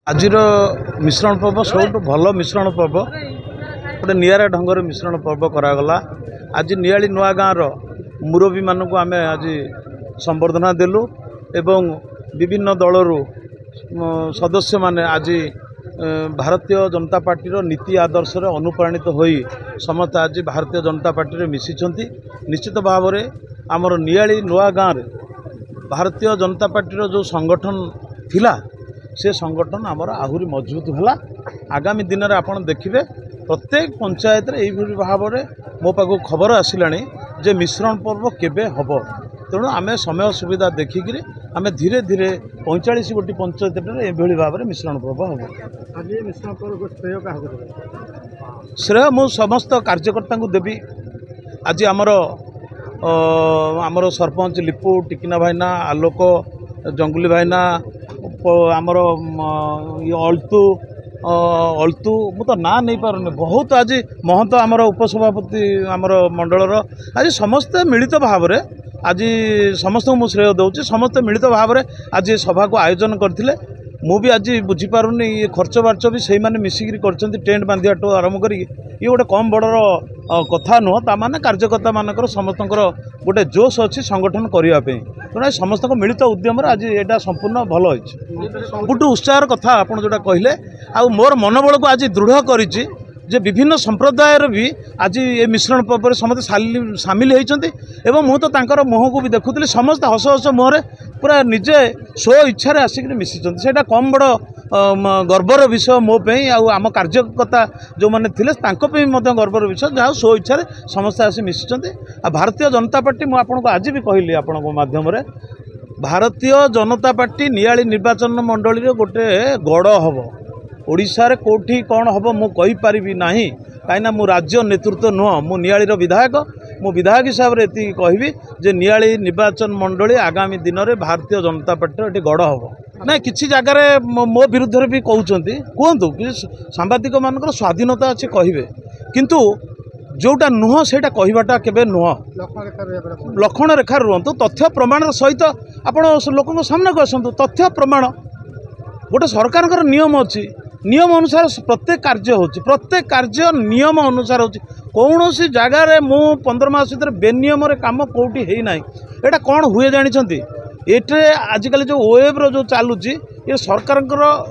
आजिर मिश्रण पर्व सब भल मिश्रण पर्व गोटे निरा ढंगर मिश्रण पर्व करागला। आज नियाली नुआ गाँव मुरबी मानक आम आज संबर्धना देलु एवं विभिन्न दलरू सदस्य माने आज भारतीय जनता पार्टी नीति आदर्श अनुप्राणित होई समस्त आज भारतीय जनता पार्टी मिशिछंती। निश्चित भाव में आमर नियाली नुआ गाँव भारतीय जनता पार्टी जो संगठन थिला से संगठन आमर आहरी मजबूत है। आगामी दिन में आपड़ देखिए प्रत्येक पंचायत यही भाव में मो पाक खबर आसला जे मिश्रण पर्व केबे हब। तेणु आम समय सुविधा देखिक आम धीरे धीरे 45 गोटी पंचायत ये भाव में मिश्रण पर्व हम। श्रेय मु समस्त कार्यकर्ता को देवी। आज आमर सरपंच लिपु टिकिना भाईना आलोक जंगुली भाईना आमर अल्तु मु तो ना नहीं पारे बहुत आज महंत आमर उपसभापति आमर मंडलर आज समस्ते मिलित भाव में आज समस्त मु श्रेय दूसरी समस्ते मिलित भाव में आज सभा को आयोजन करते। मु भी आज बुझीपारुनी ये खर्च बार्च भी से मैंने मिसिक कर टेंट बांधिया ठू आरंभ कर ये गोटे कम बड़र कथा नुह ताने कार्यकर्ता मानकर समस्त गोटे जोश अच्छी संगठन करने तेना समस्त मिलित उद्यम आज यहाँ संपूर्ण भल हो गोटे उत्साह कथा आप जोटा कहले आ मोर मनोबल को आज दृढ़ करी जे विभिन्न संप्रदाय भी आज ये मिश्रण पर्व समस्त सामिल होती। मु तो मुह को भी देखुली समस्त हस हस मुहर पूरा निजे स्व इच्छा आसिक मिशिंट से कम बड़ गर्वर विषय मो आम कार्यकर्ता जो मैंने थे गर्वर विषय जहाँ स्व इच्छा समस्त आसी मिशिंट। भारतीय जनता पार्टी मुझे आपको आज भी कहली आपण माध्यम भारतीय जनता पार्टी नियाली निर्वाचन मंडली गोटे गड़ हम ओडिशा रे कोठी कौन हम मु कहि पारिबी नाही कहीं मु राज्य नेतृत्व नुह मु नियाली विधायक मु विधायक हिसाब से ये कहबी जे नियाली निर्वाचन मंडली आगामी दिन में भारतीय जनता पार्टी ये गड़ हम ना किसी जगार मो विरुद्ध भी कहते कहतु कि सांबादिक मान स्वाधीनता अच्छे कहे किंतु जोटा नुह से कहवाटा केबे नुह लक्षण रेखा रुहतु तथ्य प्रमाण सहित आपण लोक सामना को आसतु तथ्य प्रमाण गोटे सरकार नियम अच्छी नियम अनुसार प्रत्येक कार्य होची प्रत्येक कार्य नियम अनुसार होची कौन सी जगार मु 15 मास भर बेनियम काम कौटी है ना यहाँ कौन हुए जानते ये आजिकल जो ओएब जो चलुची ये सरकार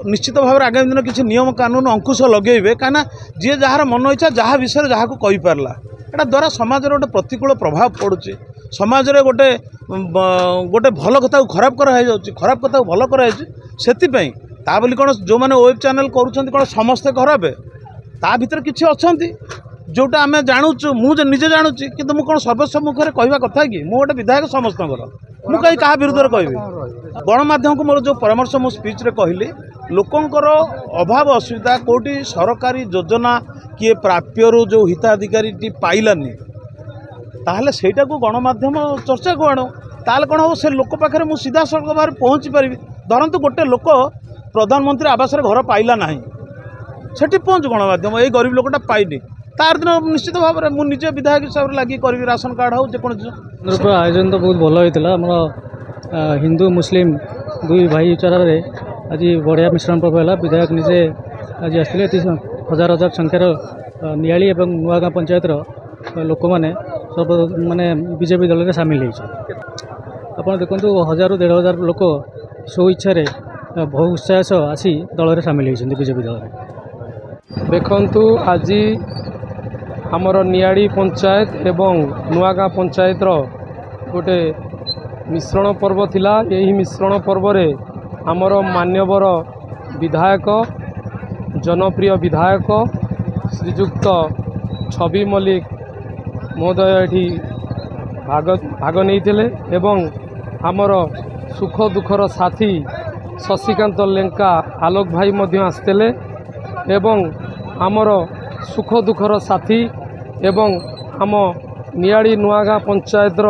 निश्चित भाव में आगामी दिन किसी नियम कानून अंकुश लगे कहीं जी जार मन इच्छा जहाँ विषय जहाँ को कही पारला एटा द्वारा समाज गोटे प्रतिकूल प्रभाव पड़ुची समाज रे गोटे गोटे भल कथा खराब कराई खराब कथा भल कराई ता बोली कौन जो मैंने वेब चैनल करुँच समस्ते खराब ता भीतर किसी अच्छा जोटा आम जानूँ मुझे निजे जानूची कि कौन सर्वसम्मुखें कहवा कथा कि मुझे गोटे विधायक समस्त मुझे कहीं क्या विरुद्ध कहबी गणमाध्यम को मोर जो परामर्श मो स्पीच रे कहली लोकंकर अभाव असुविधा कोटी सरकारी योजना किए प्राप्यरू जो हिताधिकारी पाइलानी ताहले सेटा को गणमाध्यम चर्चा को आण ताल कौन हम से लोक पाखे मुझे सीधा सड़क भाव पहुँची पारि धरतु गोटे लोक प्रधानमंत्री आवास घर पाइला ना से पहुँच गणमाध्यम ये गरीब लोकटा पाइनी तार दिन निश्चित भाव में मुझे विधायक हिसाब से लगे करी राशन कार्ड हो जो आयोजन तो बहुत भल होता आम हिंदू मुस्लिम दुई भाईचारा आज बढ़िया मिश्रण पर्व है। विधायक निजे आज आसते हजार हजार संख्यार नियाली और नुआगाँ पंचायत लोक मैंने सब माने बीजेपी दल में सामिल आप देखो 1000-1500 लोक स्व इच्छा बहु उत्साह आसी दल में सामिल होती बीजेपी दल में। देखु आज आमर नियाड़ी पंचायत एवं नुआगाँ पंचायत गोटे मिश्रण पर्व थिला। यही मिश्रण पर्व रे आमर मान्यवर विधायक जनप्रिय विधायक श्रीजुक्त छवि मल्लिक महोदय एठी भाग नहीं एवं आमर सुख दुखर साथी शशिकांत लेंका आलोक भाई मध्य आसते एवं आमर सुख दुखर साथी एवं आम नियाड़ी नुआगाँ पंचायत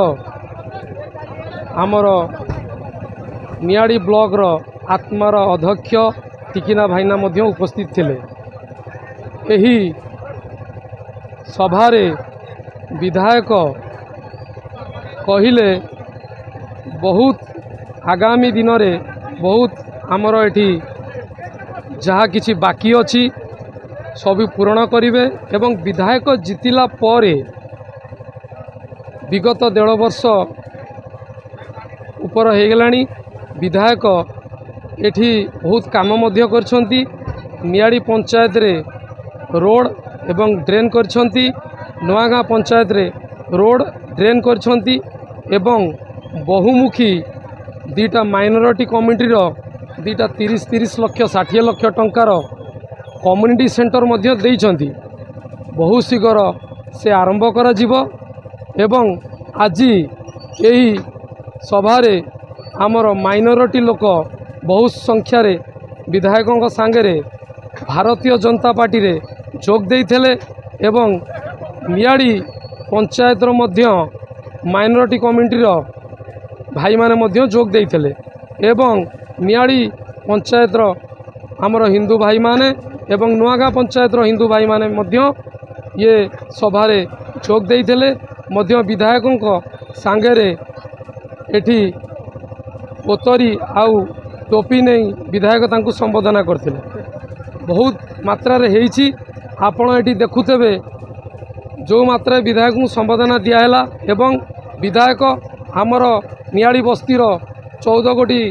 आमर नियाड़ी ब्लॉक आत्मार अध्यक्ष टिकिना भाईना मध्य उपस्थित थिले। एही सभारे विधायक कहिले बहुत आगामी दिन में बहुत आमर एठी जहाँ किछि बाकी अछि सब पूरण करिवे एवं विधायक जितिला परे विगत 1.5 वर्ष ऊपर हो गलानी विधायक एठी बहुत काम मध्य करछंती। नियाड़ी पंचायत रे रोड एवं ड्रेन करछंती, नुआगाँ पंचायत रे रोड ड्रेन करछंती एवं बहुमुखी दीटा माइनॉरिटी कम्युनिटी रो दीटा 30 लक्ष 60 लक्ष टंकार कम्युनिटी सेंटर मध्य देइछंती। बहुत शीघ्र से आरंभ करा जिवो एवं आज यही सभारे आमर माइनॉरिटी लोक बहुत संख्यार विधायकों सांगे भारतीय जनता पार्टी रे जोग देइथिले एवं नियाड़ी पंचायत रो मध्य माइनॉरिटी कम्युनिटी रो भाई माने मध्य जोग देइथिले एवं नियाड़ी पंचायत रो आमर हिंदू भाई माने एवं नुआगाँ पंचायत रो हिंदू भाई माने मध्य ये सभारे जोग देइथिले मध्य विधायकों को सांगे एठी पोतरी आउ टोपी नहीं विधायक तांकु संबोधना करते बहुत मात्रा रे हेइछि। आपण एठी देखुथेबे जो मात्रा विधायक को संबोधना दियाला एवं विधायक आमर नियाड़ी बस्तीर 14 गोटी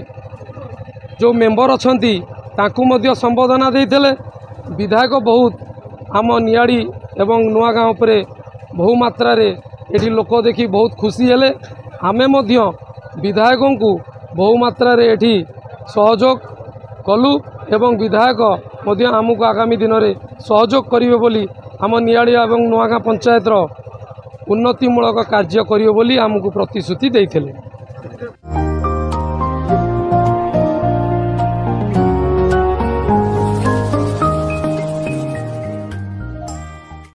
जो मेंबर अछंती तांकु मध्य संबोधना देइथिले। विधायक बहुत आम नियाड़ी एवं नुआगाँ उपरे बहु मात्रा रे एठी लोक देखि बहुत खुशी हेले। आमे मध्य विधायकों को बहु मात्रा रे एठी सहयोग कलु एवं विधायक मध्य आमको आगामी दिन में सहयोग करिवे बोली आम नियाड़ी एवं नुआगाँ पंचायत उन्नतिमूलक कार्य करिवे बोली आमको प्रतिश्रुति देइथिले।